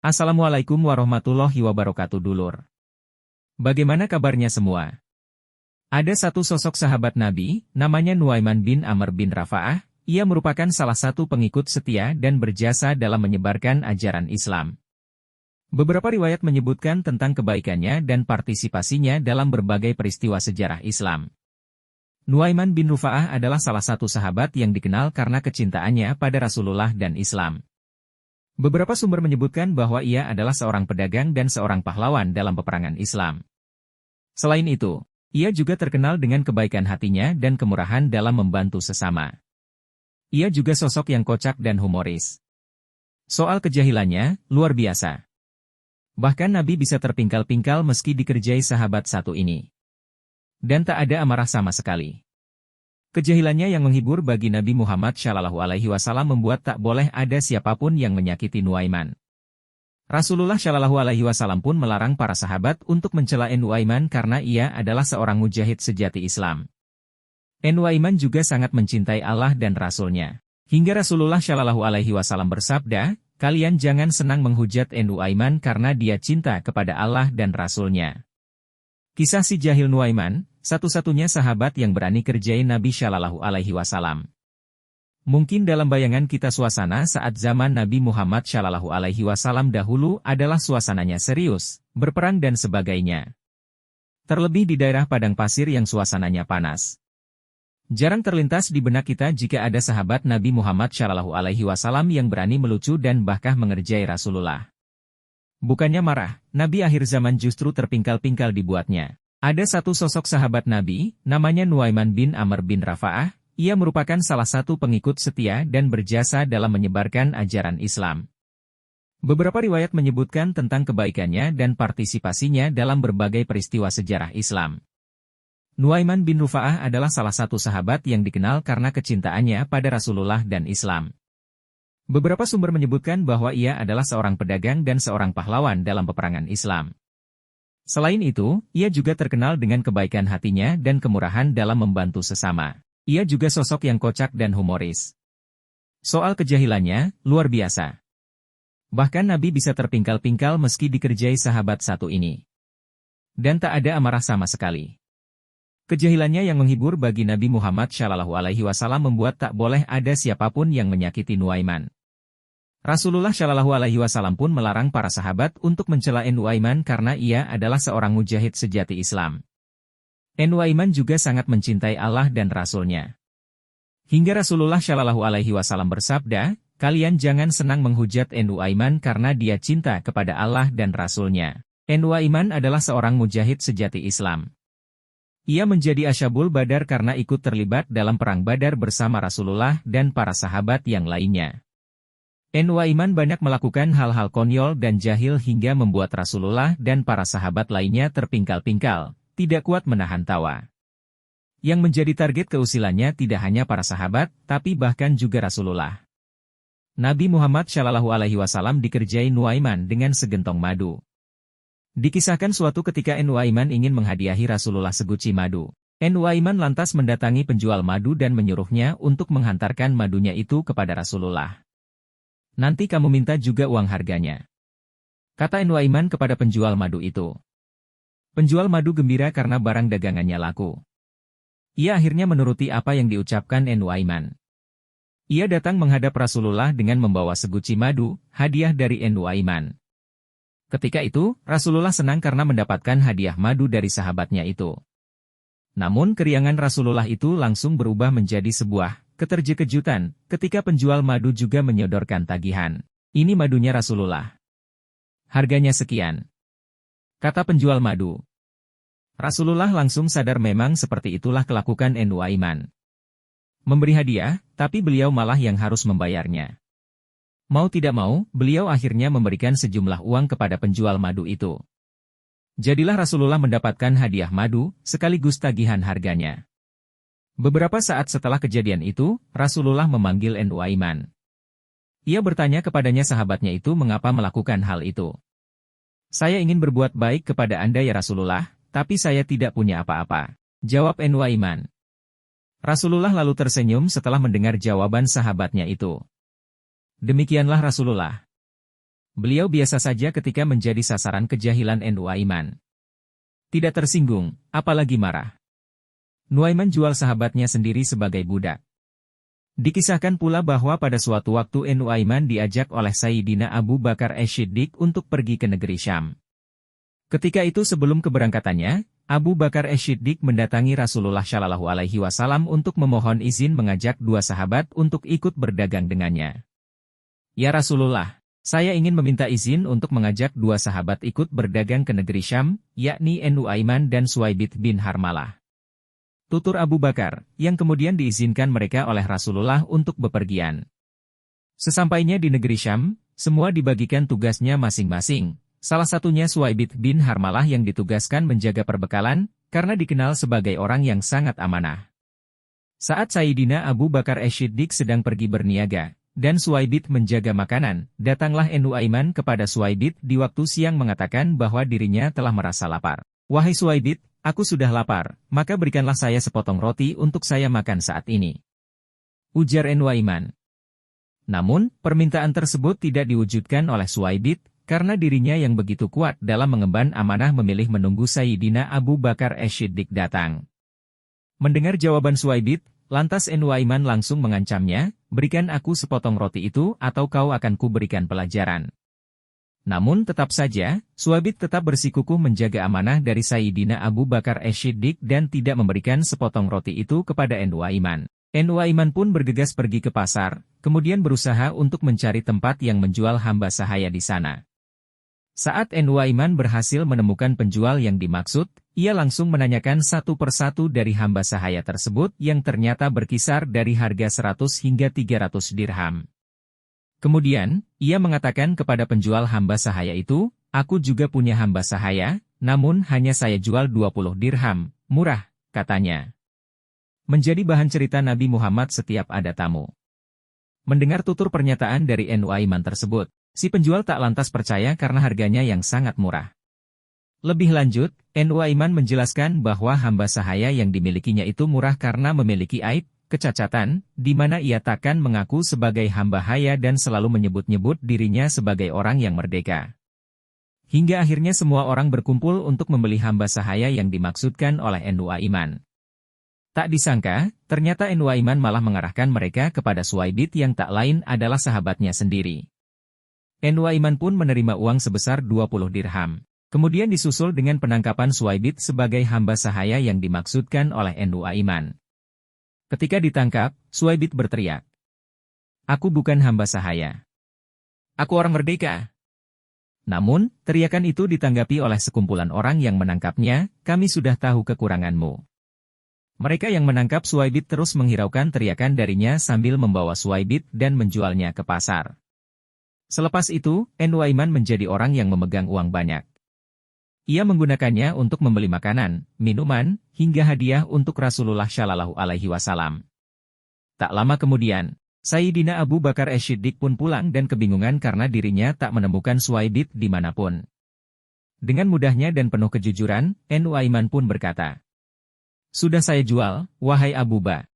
Assalamualaikum warahmatullahi wabarakatuh dulur. Bagaimana kabarnya semua? Ada satu sosok sahabat Nabi, namanya Nuaiman bin Amr bin Rafa'ah. Ia merupakan salah satu pengikut setia dan berjasa dalam menyebarkan ajaran Islam. Beberapa riwayat menyebutkan tentang kebaikannya dan partisipasinya dalam berbagai peristiwa sejarah Islam. Nuaiman bin Rafa'ah adalah salah satu sahabat yang dikenal karena kecintaannya pada Rasulullah dan Islam. Beberapa sumber menyebutkan bahwa ia adalah seorang pedagang dan seorang pahlawan dalam peperangan Islam. Selain itu, ia juga terkenal dengan kebaikan hatinya dan kemurahan dalam membantu sesama. Ia juga sosok yang kocak dan humoris. Soal kejahilannya, luar biasa. Bahkan Nabi bisa terpingkal-pingkal meski dikerjai sahabat satu ini. Dan tak ada amarah sama sekali. Kejahilannya yang menghibur bagi Nabi Muhammad SAW membuat tak boleh ada siapapun yang menyakiti Nuaiman. Rasulullah SAW pun melarang para sahabat untuk mencela Nuaiman karena ia adalah seorang mujahid sejati Islam. Nuaiman juga sangat mencintai Allah dan Rasul-Nya. Hingga Rasulullah SAW bersabda, "Kalian jangan senang menghujat Nuaiman karena dia cinta kepada Allah dan Rasul-Nya." Kisah si jahil Nuaiman, satu-satunya sahabat yang berani kerjain Nabi SAW. Mungkin dalam bayangan kita suasana saat zaman Nabi Muhammad SAW dahulu adalah suasananya serius, berperang dan sebagainya. Terlebih di daerah padang pasir yang suasananya panas. Jarang terlintas di benak kita jika ada sahabat Nabi Muhammad SAW yang berani melucu dan bahkan mengerjai Rasulullah. Bukannya marah, Nabi akhir zaman justru terpingkal-pingkal dibuatnya. Ada satu sosok sahabat Nabi, namanya Nuaiman bin Amr bin Rafa'ah. Ia merupakan salah satu pengikut setia dan berjasa dalam menyebarkan ajaran Islam. Beberapa riwayat menyebutkan tentang kebaikannya dan partisipasinya dalam berbagai peristiwa sejarah Islam. Nuaiman bin Rafa'ah adalah salah satu sahabat yang dikenal karena kecintaannya pada Rasulullah dan Islam. Beberapa sumber menyebutkan bahwa ia adalah seorang pedagang dan seorang pahlawan dalam peperangan Islam. Selain itu, ia juga terkenal dengan kebaikan hatinya dan kemurahan dalam membantu sesama. Ia juga sosok yang kocak dan humoris. Soal kejahilannya, luar biasa. Bahkan Nabi bisa terpingkal-pingkal meski dikerjai sahabat satu ini. Dan tak ada amarah sama sekali. Kejahilannya yang menghibur bagi Nabi Muhammad SAW membuat tak boleh ada siapapun yang menyakiti Nuaiman. Rasulullah SAW pun melarang para sahabat untuk mencela Nuaiman karena ia adalah seorang mujahid sejati Islam. Nuaiman juga sangat mencintai Allah dan Rasul-Nya. Hingga Rasulullah SAW bersabda, "Kalian jangan senang menghujat Nuaiman karena dia cinta kepada Allah dan Rasul-Nya." Nuaiman adalah seorang mujahid sejati Islam. Ia menjadi Asyabul Badar karena ikut terlibat dalam perang Badar bersama Rasulullah dan para sahabat yang lainnya. Nuaiman banyak melakukan hal-hal konyol dan jahil hingga membuat Rasulullah dan para sahabat lainnya terpingkal-pingkal, tidak kuat menahan tawa. Yang menjadi target keusilannya tidak hanya para sahabat, tapi bahkan juga Rasulullah. Nabi Muhammad SAW dikerjai Nuaiman dengan segentong madu. Dikisahkan suatu ketika Nuaiman ingin menghadiahi Rasulullah seguci madu. Nuaiman lantas mendatangi penjual madu dan menyuruhnya untuk menghantarkan madunya itu kepada Rasulullah. "Nanti kamu minta juga uang harganya," kata Nuaiman kepada penjual madu itu. Penjual madu gembira karena barang dagangannya laku. Ia akhirnya menuruti apa yang diucapkan Nuaiman. Ia datang menghadap Rasulullah dengan membawa seguci madu, hadiah dari Nuaiman. Ketika itu, Rasulullah senang karena mendapatkan hadiah madu dari sahabatnya itu. Namun keriangan Rasulullah itu langsung berubah menjadi sebuah keterkejutan ketika penjual madu juga menyodorkan tagihan. "Ini madunya Rasulullah. Harganya sekian," kata penjual madu. Rasulullah langsung sadar memang seperti itulah kelakuan Nuaiman. Memberi hadiah, tapi beliau malah yang harus membayarnya. Mau tidak mau, beliau akhirnya memberikan sejumlah uang kepada penjual madu itu. Jadilah Rasulullah mendapatkan hadiah madu, sekaligus tagihan harganya. Beberapa saat setelah kejadian itu, Rasulullah memanggil Nuaiman. Ia bertanya kepadanya sahabatnya itu mengapa melakukan hal itu. "Saya ingin berbuat baik kepada Anda ya Rasulullah, tapi saya tidak punya apa-apa," jawab Nuaiman. Rasulullah lalu tersenyum setelah mendengar jawaban sahabatnya itu. Demikianlah Rasulullah. Beliau biasa saja ketika menjadi sasaran kejahilan Nuaiman. Tidak tersinggung, apalagi marah. Nuaiman jual sahabatnya sendiri sebagai budak. Dikisahkan pula bahwa pada suatu waktu Nuaiman diajak oleh Sayyidina Abu Bakar Ash-Shiddiq untuk pergi ke negeri Syam. Ketika itu sebelum keberangkatannya, Abu Bakar Ash-Shiddiq mendatangi Rasulullah Shallallahu Alaihi Wasallam untuk memohon izin mengajak dua sahabat untuk ikut berdagang dengannya. Ya Rasulullah, saya ingin meminta izin untuk mengajak dua sahabat ikut berdagang ke negeri Syam, yakni Nuaiman dan Suwaibit bin Harmalah. Tutur Abu Bakar, yang kemudian diizinkan mereka oleh Rasulullah untuk bepergian. Sesampainya di negeri Syam, semua dibagikan tugasnya masing-masing. Salah satunya Suwaibit bin Harmalah yang ditugaskan menjaga perbekalan, karena dikenal sebagai orang yang sangat amanah. Saat Sayyidina Abu Bakar Ash-Shiddiq sedang pergi berniaga, dan Suwaibit menjaga makanan, datanglah Nuaiman kepada Suwaibit di waktu siang mengatakan bahwa dirinya telah merasa lapar. Wahai Suwaibit, aku sudah lapar, maka berikanlah saya sepotong roti untuk saya makan saat ini. Ujar Nuaiman. Namun, permintaan tersebut tidak diwujudkan oleh Suwaibit, karena dirinya yang begitu kuat dalam mengemban amanah memilih menunggu Sayyidina Abu Bakar Ash-Shiddiq datang. Mendengar jawaban Suwaibit, lantas Nuaiman langsung mengancamnya, berikan aku sepotong roti itu atau kau akan kuberikan pelajaran. Namun tetap saja, Suwaibit tetap bersikukuh menjaga amanah dari Sayyidina Abu Bakar Ash-Shiddiq dan tidak memberikan sepotong roti itu kepada Nuaiman. Nuaiman pun bergegas pergi ke pasar, kemudian berusaha untuk mencari tempat yang menjual hamba sahaya di sana. Saat Nuaiman berhasil menemukan penjual yang dimaksud, ia langsung menanyakan satu persatu dari hamba sahaya tersebut yang ternyata berkisar dari harga 100 hingga 300 dirham. Kemudian, ia mengatakan kepada penjual hamba sahaya itu, aku juga punya hamba sahaya, namun hanya saya jual 20 dirham, murah, katanya. Menjadi bahan cerita Nabi Muhammad setiap ada tamu. Mendengar tutur pernyataan dari Nuaiman tersebut, si penjual tak lantas percaya karena harganya yang sangat murah. Lebih lanjut, Nuaiman menjelaskan bahwa hamba sahaya yang dimilikinya itu murah karena memiliki aib, kecacatan, di mana ia takkan mengaku sebagai hamba haya dan selalu menyebut-nyebut dirinya sebagai orang yang merdeka. Hingga akhirnya semua orang berkumpul untuk membeli hamba sahaya yang dimaksudkan oleh Nuaiman. Tak disangka, ternyata Nuaiman malah mengarahkan mereka kepada Suwaibit yang tak lain adalah sahabatnya sendiri. Nuaiman pun menerima uang sebesar 20 dirham. Kemudian disusul dengan penangkapan Suwaibit sebagai hamba sahaya yang dimaksudkan oleh Nuaiman. Ketika ditangkap, Suwaibit berteriak, "Aku bukan hamba sahaya. Aku orang merdeka." Namun, teriakan itu ditanggapi oleh sekumpulan orang yang menangkapnya, "Kami sudah tahu kekuranganmu." Mereka yang menangkap Suwaibit terus menghiraukan teriakan darinya sambil membawa Suwaibit dan menjualnya ke pasar. Selepas itu, Nuaiman menjadi orang yang memegang uang banyak. Ia menggunakannya untuk membeli makanan, minuman, hingga hadiah untuk Rasulullah Shallallahu Alaihi Wasallam. Tak lama kemudian, Sayyidina Abu Bakar Ash-Shiddiq pun pulang dan kebingungan karena dirinya tak menemukan Suwaibit dimanapun. Dengan mudahnya dan penuh kejujuran, Nuaiman pun berkata, "Sudah saya jual, wahai Abu Bakar."